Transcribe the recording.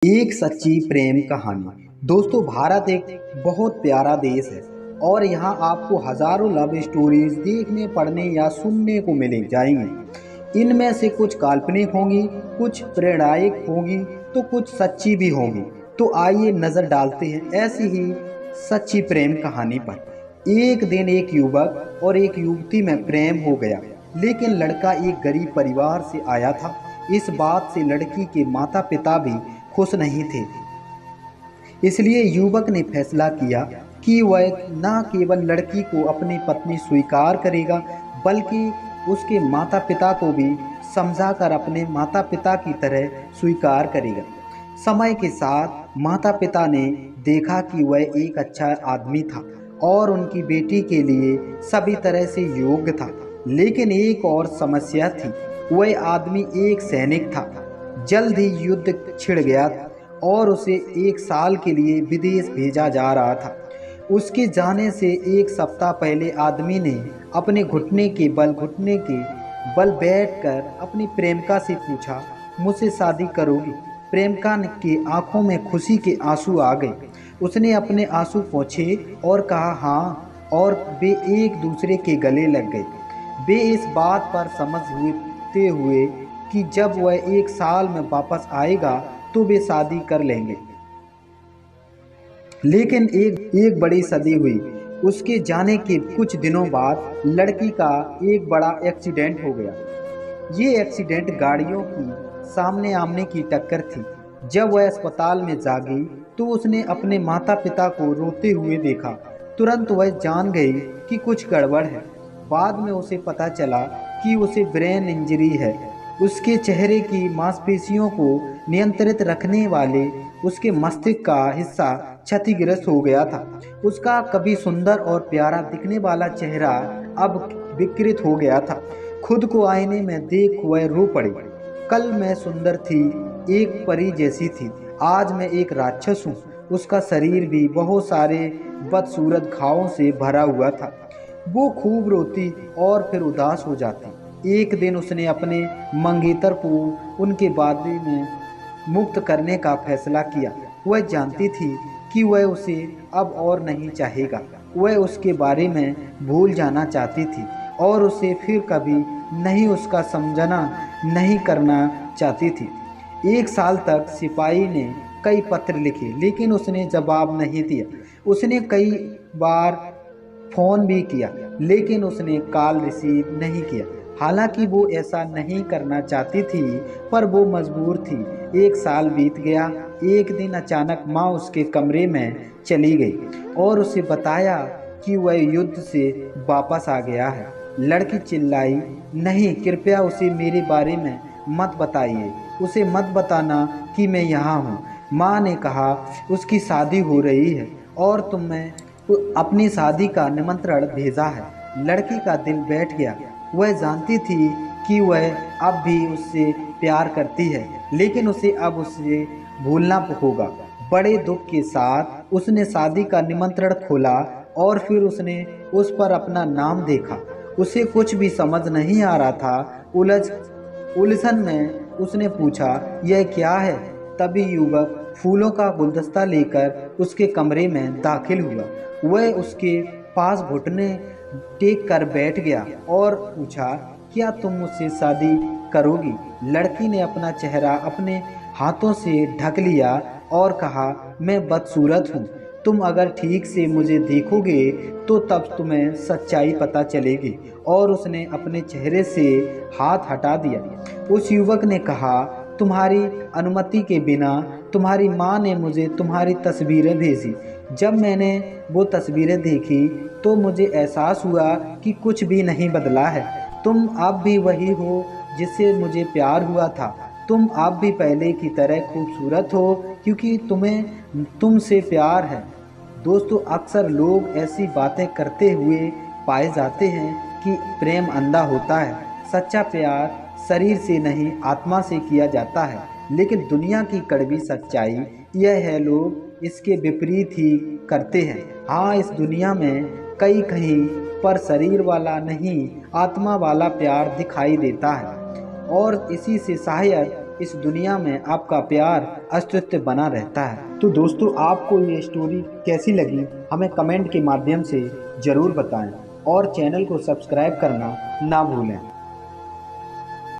एक सच्ची प्रेम कहानी। दोस्तों, भारत एक बहुत प्यारा देश है और यहाँ आपको हजारों लव स्टोरीज देखने, पढ़ने या सुनने को मिल जाएंगी। इनमें से कुछ काल्पनिक होंगी, कुछ प्रेरणादायक होंगी, तो कुछ सच्ची भी होंगी। तो आइए नजर डालते हैं ऐसी ही सच्ची प्रेम कहानी पर। एक दिन एक युवक और एक युवती में प्रेम हो गया, लेकिन लड़का एक गरीब परिवार से आया था। इस बात से लड़की के माता पिता भी खुश नहीं थे। इसलिए युवक ने फैसला किया कि वह न केवल लड़की को अपनी पत्नी स्वीकार करेगा, बल्कि उसके माता पिता को भी समझाकर अपने माता पिता की तरह स्वीकार करेगा। समय के साथ माता पिता ने देखा कि वह एक अच्छा आदमी था और उनकी बेटी के लिए सभी तरह से योग्य था। लेकिन एक और समस्या थी, वह आदमी एक सैनिक था। जल्द ही युद्ध छिड़ गया और उसे 1 साल के लिए विदेश भेजा जा रहा था। उसके जाने से 1 सप्ताह पहले आदमी ने अपने घुटने के बल बैठकर अपनी प्रेमिका से पूछा, मुझसे शादी करोगी? प्रेमिका की आंखों में खुशी के आंसू आ गए। उसने अपने आंसू पोंछे और कहा हाँ, और वे एक दूसरे के गले लग गए। वे इस बात पर समझते हुए कि जब वह 1 साल में वापस आएगा तो वे शादी कर लेंगे। लेकिन एक बड़ी सदी हुई। उसके जाने के कुछ दिनों बाद लड़की का एक बड़ा एक्सीडेंट हो गया। ये एक्सीडेंट गाड़ियों की सामने आमने की टक्कर थी। जब वह अस्पताल में जागी तो उसने अपने माता पिता को रोते हुए देखा। तुरंत वह जान गई कि कुछ गड़बड़ है। बाद में उसे पता चला कि उसे ब्रेन इंजरी है। उसके चेहरे की मांसपेशियों को नियंत्रित रखने वाले उसके मस्तिष्क का हिस्सा क्षतिग्रस्त हो गया था। उसका कभी सुंदर और प्यारा दिखने वाला चेहरा अब विकृत हो गया था। खुद को आईने में देख वह रो पड़ी। कल मैं सुंदर थी, एक परी जैसी थी, आज मैं एक राक्षस हूँ। उसका शरीर भी बहुत सारे बदसूरत घावों से भरा हुआ था। वो खूब रोती और फिर उदास हो जाती। एक दिन उसने अपने मंगेतर को उनके बारे में मुक्त करने का फैसला किया। वह जानती थी कि वह उसे अब और नहीं चाहेगा। वह उसके बारे में भूल जाना चाहती थी और उसे फिर कभी नहीं उसका समझना नहीं करना चाहती थी। 1 साल तक सिपाही ने कई पत्र लिखे, लेकिन उसने जवाब नहीं दिया। उसने कई बार फोन भी किया, लेकिन उसने कॉल रिसीव नहीं किया। हालांकि वो ऐसा नहीं करना चाहती थी, पर वो मजबूर थी। 1 साल बीत गया। एक दिन अचानक माँ उसके कमरे में चली गई और उसे बताया कि वह युद्ध से वापस आ गया है। लड़की चिल्लाई, नहीं, कृपया उसे मेरे बारे में मत बताइए। उसे मत बताना कि मैं यहाँ हूँ। माँ ने कहा, उसकी शादी हो रही है और तुमने अपनी शादी का निमंत्रण भेजा है। लड़की का दिल बैठ गया। वह जानती थी कि वह अब भी उससे प्यार करती है, लेकिन उसे अब उसे भूलना होगा। बड़े दुख के साथ उसने शादी का निमंत्रण खोला और फिर उसने उस पर अपना नाम देखा। उसे कुछ भी समझ नहीं आ रहा था। उलझन में उसने पूछा, यह क्या है? तभी युवक फूलों का गुलदस्ता लेकर उसके कमरे में दाखिल हुआ। वह उसके पास घुटने टेक कर बैठ गया और पूछा, क्या तुम मुझसे शादी करोगी? लड़की ने अपना चेहरा अपने हाथों से ढक लिया और कहा, मैं बदसूरत हूँ। तुम अगर ठीक से मुझे देखोगे तो तब तुम्हें सच्चाई पता चलेगी। और उसने अपने चेहरे से हाथ हटा दिया। उस युवक ने कहा, तुम्हारी अनुमति के बिना तुम्हारी माँ ने मुझे तुम्हारी तस्वीरें भेजी। जब मैंने वो तस्वीरें देखी तो मुझे एहसास हुआ कि कुछ भी नहीं बदला है। तुम अब भी वही हो जिससे मुझे प्यार हुआ था। तुम अब भी पहले की तरह खूबसूरत हो, क्योंकि तुम्हें तुमसे प्यार है। दोस्तों, अक्सर लोग ऐसी बातें करते हुए पाए जाते हैं कि प्रेम अंधा होता है। सच्चा प्यार शरीर से नहीं, आत्मा से किया जाता है। लेकिन दुनिया की कड़वी सच्चाई यह है, लोग इसके विपरीत ही करते हैं। हाँ, इस दुनिया में कहीं पर शरीर वाला नहीं, आत्मा वाला प्यार दिखाई देता है। और इसी से शायद इस दुनिया में आपका प्यार अस्तित्व बना रहता है। तो दोस्तों, आपको ये स्टोरी कैसी लगी हमें कमेंट के माध्यम से ज़रूर बताएं और चैनल को सब्सक्राइब करना ना भूलें।